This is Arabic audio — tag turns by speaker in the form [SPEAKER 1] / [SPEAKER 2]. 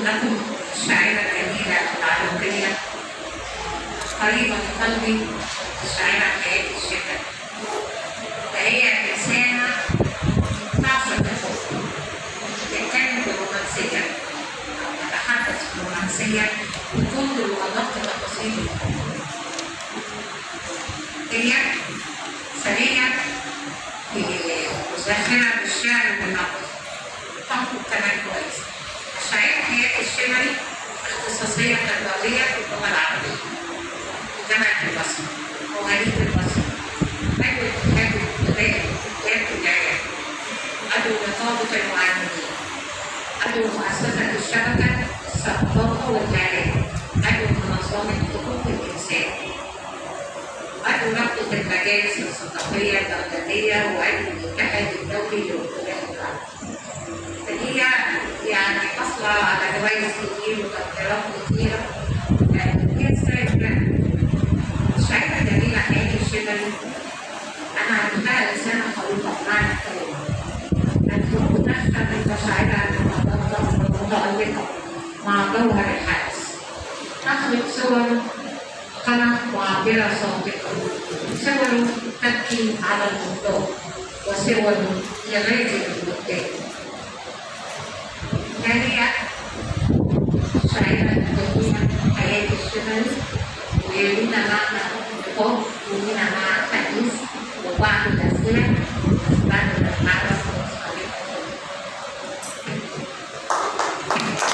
[SPEAKER 1] لكم الشاعرة الجميلة العراقية قريبة من قلبي، الشاعرة حياة الشتاء. فهي إنسانة تعشق الحب، تتكلم برومانسية أو تتحدث برومانسية وتنظر وأدق تفاصيل الحب. هي ثرية مزخرة بالشعر والنقد، تنقد كمان كويس. الشاعرة حياة الشمري اختصاصية تربوية في اللغة العربية في جامعة البصرة وغريب البصرة، عضو اتحاد الكتاب الجامعي، عضو نقابة المعلمين، عضو مؤسسة الشبكة الثقافة والإعلام، عضو منظمة حقوق الإنسان، عضو رابطة المجالس الثقافية البغدادية، وعضو الاتحاد الدولي لوكلاء العرب. فهي يعني حاصلة على جوائز كتير وتقديرات كتيرة. هي الشاعرة الجميلة حياة الشمري أنا عندها إنسانة خلوقة بمعنى الكلمة. الحروف نشأت من مشاعرها المتألقة مع جوهر الحدث. تخلق صور قلم معبرة صادقة، صور تبكي على الموضوع وصور يغادر المبدأ. ثانيا الشاعرة الجميلة حياة الشمري، ولنا معنى الحب ولنا معنى التأنيس وبعض